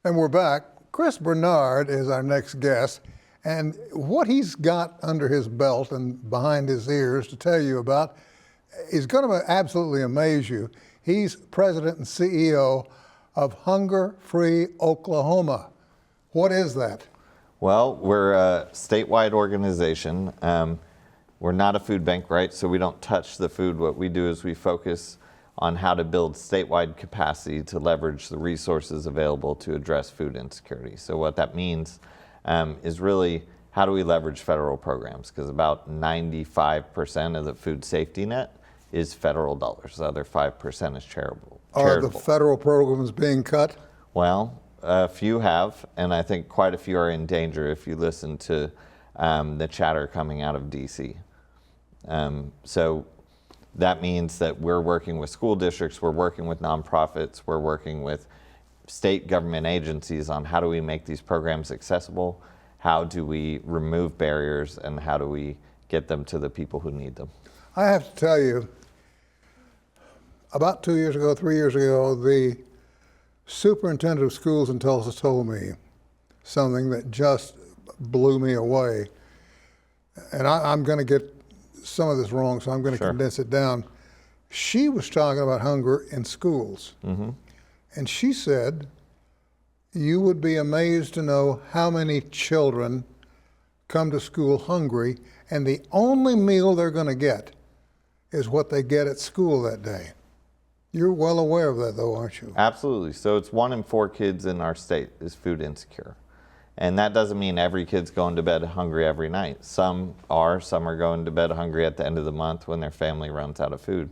And we're back. Chris Bernard is our next guest, and what he's got under his belt and behind his ears to tell you about is going to absolutely amaze you. He's president and CEO of Hunger Free Oklahoma. What is that? Well, we're a statewide organization. We're not a food bank, right? So we don't touch the food. What we do is we focus on how to build statewide capacity to leverage the resources available to address food insecurity. So what that means is really how do we leverage federal programs? Because about 95% of the food safety net is federal dollars. The other 5% is charitable. Are the federal programs being cut? Well, a few have, and I think quite a few are in danger if you listen to the chatter coming out of DC. So that means that we're working with school districts, we're working with nonprofits, we're working with state government agencies on how do we make these programs accessible, how do we remove barriers, and how do we get them to the people who need them. I have to tell you, about 2 years ago, 3 years ago, the superintendent of schools in Tulsa told me something that just blew me away. And I'm going to get some of this wrong, so I'm going to condense it down. She was talking about hunger in schools. Mm-hmm. And she said, you would be amazed to know how many children come to school hungry, and the only meal they're going to get is what they get at school that day. You're well aware of that, though, aren't you? Absolutely. So it's 1 in 4 kids in our state is food insecure. And that doesn't mean every kid's going to bed hungry every night. Some are going to bed hungry at the end of the month when their family runs out of food.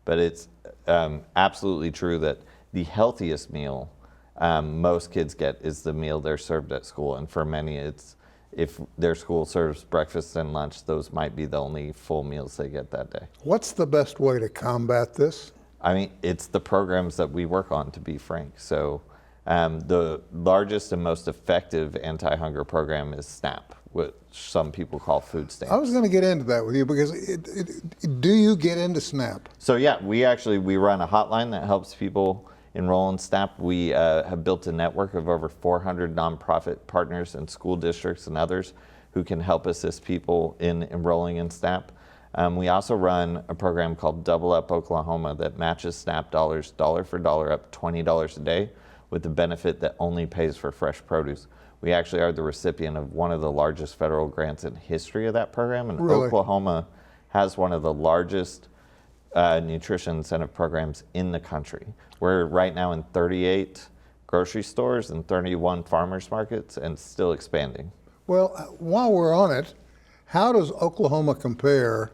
But it's absolutely true that the healthiest meal most kids get is the meal they're served at school. And for many, it's if their school serves breakfast and lunch, those might be the only full meals they get that day. What's the best way to combat this? I mean, it's the programs that we work on, to be frank. So the largest and most effective anti-hunger program is SNAP, which some people call food stamps. I was going to get into that with you because do you get into SNAP? So yeah, we run a hotline that helps people enroll in SNAP. We have built a network of over 400 nonprofit partners and school districts and others who can help assist people in enrolling in SNAP. We also run a program called Double Up Oklahoma that matches SNAP dollars dollar for dollar up $20 a day with the benefit that only pays for fresh produce. We actually are the recipient of one of the largest federal grants in history of that program, and really? Oklahoma has one of the largest nutrition incentive programs in the country. We're right now in 38 grocery stores and 31 farmers markets and still expanding. Well, while we're on it, how does Oklahoma compare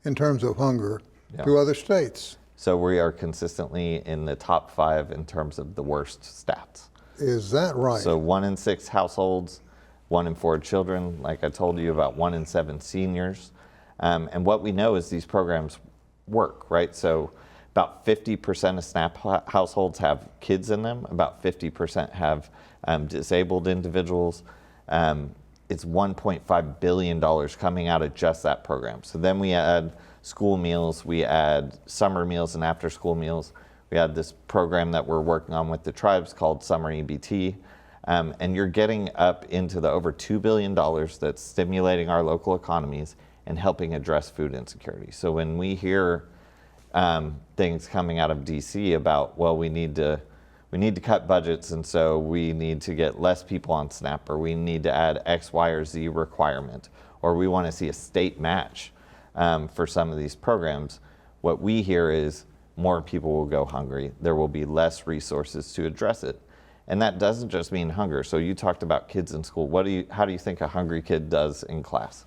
in terms of hunger to other states? So we are consistently in the top 5 in terms of the worst stats. Is that right? So 1 in 6 households, 1 in 4 children, like I told you, about 1 in 7 seniors. And what we know is these programs work, right? So about 50% of SNAP households have kids in them, about 50% have disabled individuals. It's $1.5 billion coming out of just that program. So then we add school meals, we add summer meals and after school meals. We had this program that we're working on with the tribes called Summer EBT. And you're getting up into the over $2 billion that's stimulating our local economies and helping address food insecurity. So when we hear things coming out of DC about, well, we need to cut budgets, and so we need to get less people on SNAP, or we need to add X, Y, or Z requirement, or we want to see a state match for some of these programs, what we hear is more people will go hungry. There will be less resources to address it. And that doesn't just mean hunger. So you talked about kids in school. How do you think a hungry kid does in class,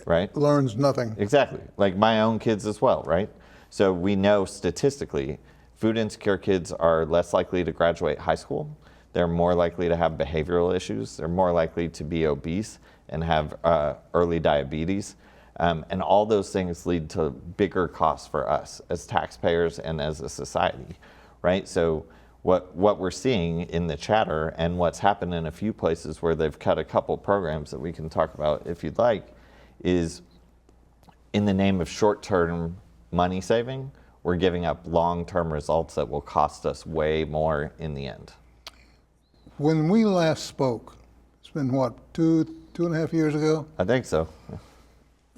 right? Learns nothing. Exactly, like my own kids as well, right? So we know statistically, food insecure kids are less likely to graduate high school. They're more likely to have behavioral issues. They're more likely to be obese and have early diabetes. And all those things lead to bigger costs for us as taxpayers and as a society, right? So what we're seeing in the chatter and what's happened in a few places where they've cut a couple programs that we can talk about if you'd like, is in the name of short-term money saving, we're giving up long-term results that will cost us way more in the end. When we last spoke, it's been what, two and a half years ago? I think so.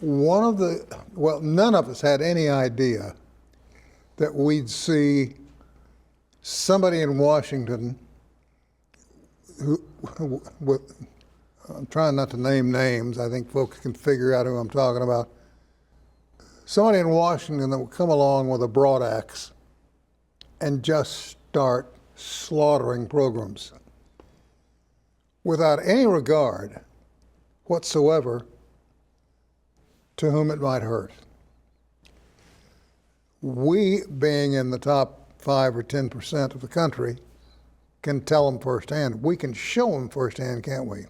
None of us had any idea that we'd see somebody in Washington I'm trying not to name names. I think folks can figure out who I'm talking about. Somebody in Washington that would come along with a broad axe and just start slaughtering programs without any regard whatsoever to whom it might hurt. We, being in the top 5 or 10% of the country, can tell them firsthand. We can show them firsthand, can't we?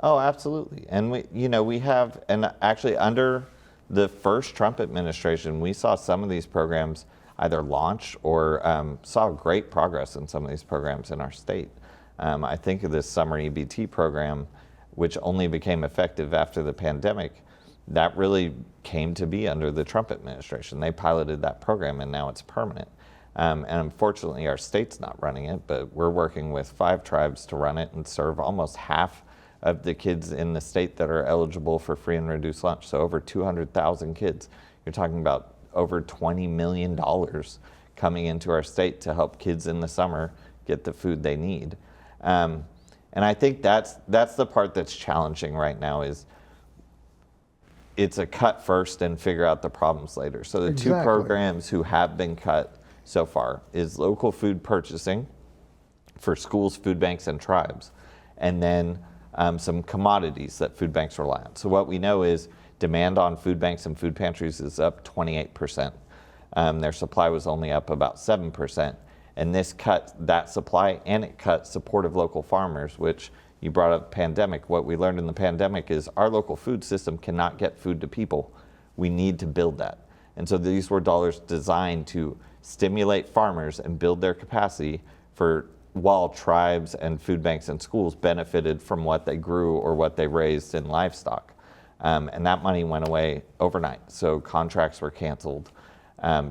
Oh, absolutely. And we have, and actually under the first Trump administration, we saw some of these programs either launch or saw great progress in some of these programs in our state. I think of this summer EBT program, which only became effective after the pandemic. That really came to be under the Trump administration. They piloted that program and now it's permanent. And unfortunately, our state's not running it, but we're working with 5 tribes to run it and serve almost half of the kids in the state that are eligible for free and reduced lunch. So over 200,000 kids. You're talking about over $20 million coming into our state to help kids in the summer get the food they need. And I think that's the part that's challenging right now is it's a cut first and figure out the problems later. So the Exactly. 2 programs who have been cut so far is local food purchasing for schools, food banks, and tribes, and then some commodities that food banks rely on. So what we know is demand on food banks and food pantries is up 28%. Their supply was only up about 7%. And this cut that supply and it cut support of local farmers, which you brought up pandemic. What we learned in the pandemic is our local food system cannot get food to people. We need to build that. And so these were dollars designed to stimulate farmers and build their capacity for while tribes and food banks and schools benefited from what they grew or what they raised in livestock. And that money went away overnight. So contracts were canceled.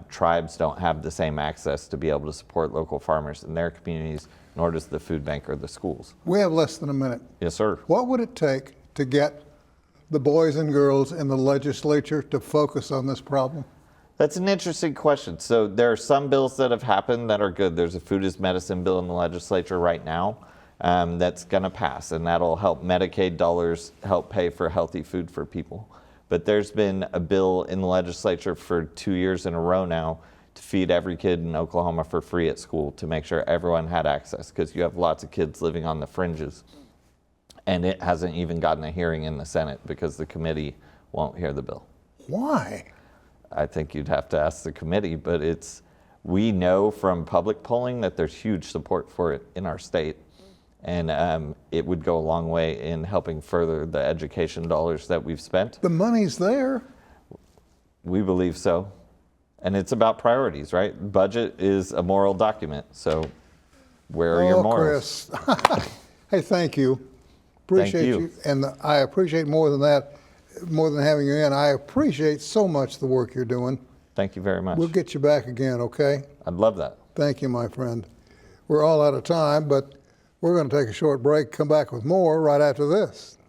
Tribes don't have the same access to be able to support local farmers in their communities, nor does the food bank or the schools. We have less than a minute. Yes, sir. What would it take to get the boys and girls in the legislature to focus on this problem? That's an interesting question. So there are some bills that have happened that are good. There's a food is medicine bill in the legislature right now that's going to pass, and that'll help Medicaid dollars help pay for healthy food for people. But there's been a bill in the legislature for 2 years in a row now to feed every kid in Oklahoma for free at school to make sure everyone had access, because you have lots of kids living on the fringes. And it hasn't even gotten a hearing in the Senate because the committee won't hear the bill. Why? I think you'd have to ask the committee, but we know from public polling that there's huge support for it in our state. And it would go a long way in helping further the education dollars that we've spent. The money's there. We believe so. And it's about priorities, right? Budget is a moral document. So where are your morals? Chris. Hey, thank you. Appreciate you. And I appreciate more than that, more than having you in. I appreciate so much the work you're doing. Thank you very much. We'll get you back again, okay? I'd love that. Thank you, my friend. We're all out of time, but we're going to take a short break, come back with more right after this.